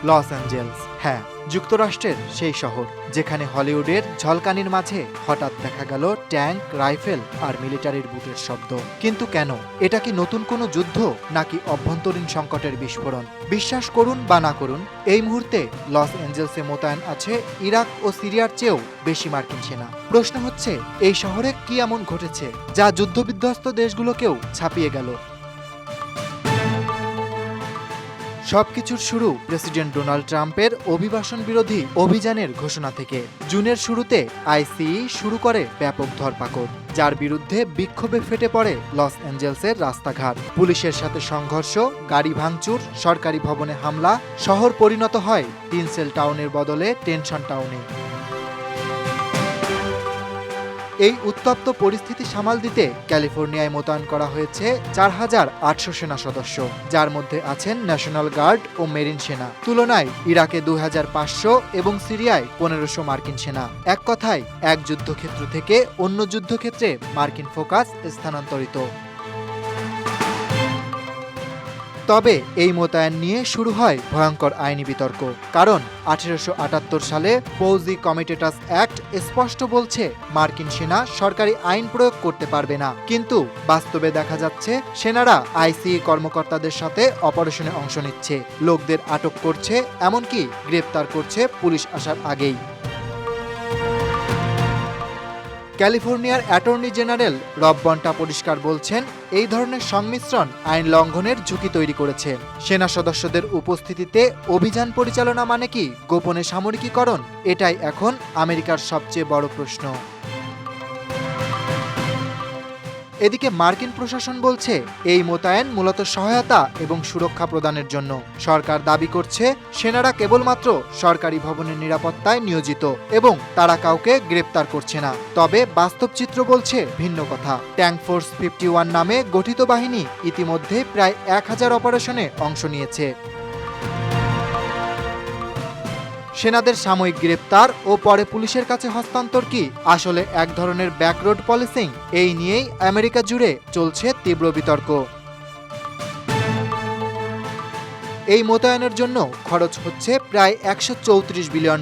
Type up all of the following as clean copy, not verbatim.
Los Angeles. হ্যাঁ, যুক্তরাষ্ট্রের সেই শহর যেখানে হলিউডের ঝলকানির মাঝে হঠাৎ দেখা গেল ট্যাঙ্ক, রাইফেল আর মিলিটারির বুটের শব্দ। কিন্তু কেন? এটা কি নতুন কোনো যুদ্ধ নাকি অভ্যন্তরীণ সংকটের বিস্ফোরণ? বিশ্বাস করুন বা না করুন, এই মুহূর্তে লস অ্যাঞ্জেলসে মোতায়েন আছে ইরাক ও সিরিয়ার চেয়েও বেশি মার্কিন সেনা। প্রশ্ন হচ্ছে, এই শহরে কি এমন ঘটেছে যা যুদ্ধবিধ্বস্ত দেশগুলোকেও ছাপিয়ে গেল? সবকিছুর শুরু প্রেসিডেন্ট ডোনাল্ড ট্রাম্পের অভিবাসন বিরোধী অভিযানের ঘোষণা থেকে। জুনের শুরুতে আইসিই শুরু করে ব্যাপক ধরপাকড়, যার বিরুদ্ধে বিক্ষোভে ফেটে পড়ে লস অ্যাঞ্জেলসের রাস্তাঘাট। পুলিশের সাথে সংঘর্ষ, গাড়ি ভাঙচুর, সরকারি ভবনে হামলা, শহর পরিণত হয় টিনসেল টাউনের বদলে টেনশন টাউনে। এই উত্তপ্ত পরিস্থিতি সামাল দিতে ক্যালিফোর্নিয়ায় মোতায়েন করা হয়েছে ৪,৮০০ সেনা সদস্য, যার মধ্যে আছেন ন্যাশনাল গার্ড ও মেরিন সেনা। তুলনায় ইরাকে ২,৫০০ এবং সিরিয়ায় ১৫০০ মার্কিন সেনা। এক কথায়, এক যুদ্ধক্ষেত্র থেকে অন্য যুদ্ধক্ষেত্রে মার্কিন ফোকাস স্থানান্তরিত। তবে এই মোতায়েন নিয়ে শুরু হয় ভয়ঙ্কর আইনি বিতর্ক। কারণ ১৮৭৮ সালে পৌজি কমিটেটাস অ্যাক্ট স্পষ্ট বলছে মার্কিন সেনা সরকারি আইন প্রয়োগ করতে পারবে না। কিন্তু বাস্তবে দেখা যাচ্ছে সেনারা আইসিই কর্মকর্তাদের সাথে অপারেশনে অংশ নিচ্ছে, লোকদের আটক করছে, এমনকি গ্রেপ্তার করছে পুলিশ আসার আগেই। ক্যালিফোর্নিয়ার অ্যাটর্নি জেনারেল রব বন্টা পরিষ্কার বলছেন, এই ধরনের সংমিশ্রণ আইন লঙ্ঘনের ঝুঁকি তৈরি করেছে। সেনা সদস্যদের উপস্থিতিতে অভিযান পরিচালনা মানে কি গোপনে সামরিকীকরণ? এটাই এখন আমেরিকার সবচেয়ে বড় প্রশ্ন। এদিকে মার্কিন প্রশাসন বলছে এই মোতায়েন মূলত সহায়তা এবং সুরক্ষা প্রদানের জন্য। সরকার দাবি করছে সেনারা কেবলমাত্র সরকারি ভবনের নিরাপত্তায় নিয়োজিত এবং তারা কাউকে গ্রেপ্তার করছে না। তবে বাস্তব চিত্র বলছে ভিন্ন কথা। ট্যাঙ্ক ফোর্স 51 নামে গঠিত বাহিনী ইতিমধ্যে প্রায় ১,০০০ অপারেশনে অংশ নিয়েছে। সেনাদের সাময়িক গ্রেপ্তার ও পরে পুলিশের কাছে হস্তান্তর কি আসলে এক ধরনের ব্যাকরোড পলিসিং? এই নিয়েই আমেরিকা জুড়ে চলছে তীব্র বিতর্ক। এই মোতায়েনের জন্য খরচ হচ্ছে প্রায় $১৩৪ বিলিয়ন।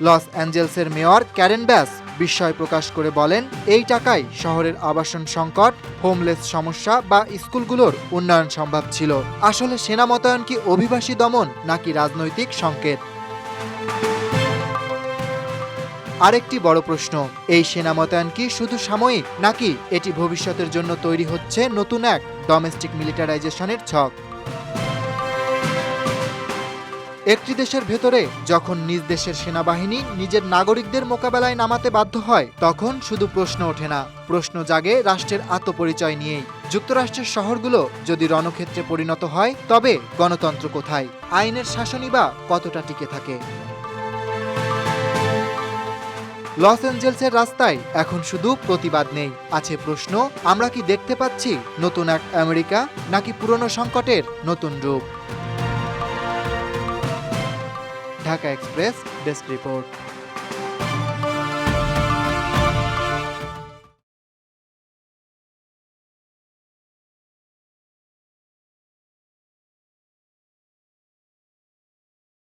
লস অ্যাঞ্জেলসের মেয়র ক্যারেন ব্যাস বিস্ময় প্রকাশ করে বলেন, এই টাকায় শহরের আবাসন সংকট, হোমলেস সমস্যা বা স্কুলগুলোর উন্নয়ন সম্ভব ছিল। আসলে সেনা মোতায়েন কি অভিবাসী দমন নাকি রাজনৈতিক সংকেত? আরেকটি বড় প্রশ্ন, এই সেনা মোতায়েন কি শুধু সাময়িক নাকি এটি ভবিষ্যতের জন্য তৈরি হচ্ছে নতুন এক ডোমেস্টিক মিলিটারাইজেশনের ছক? একটি দেশের ভেতরে যখন নিজ দেশের সেনাবাহিনী নিজের নাগরিকদের মোকাবেলায় নামাতে বাধ্য হয়, তখন শুধু প্রশ্ন ওঠে না, প্রশ্ন জাগে রাষ্ট্রের আত্মপরিচয় নিয়েই। যুক্তরাষ্ট্রের শহরগুলো যদি রণক্ষেত্রে পরিণত হয়, তবে গণতন্ত্র কোথায়? আইনের শাসনই বা কতটা টিকে থাকে? লস অ্যাঞ্জেলসের রাস্তায় এখন শুধু প্রতিবাদ নেই, আছে প্রশ্ন, আমরা কি দেখতে পাচ্ছি নতুন এক আমেরিকা নাকি পুরনো সংকটের নতুন রূপ? Dhaka express desk report.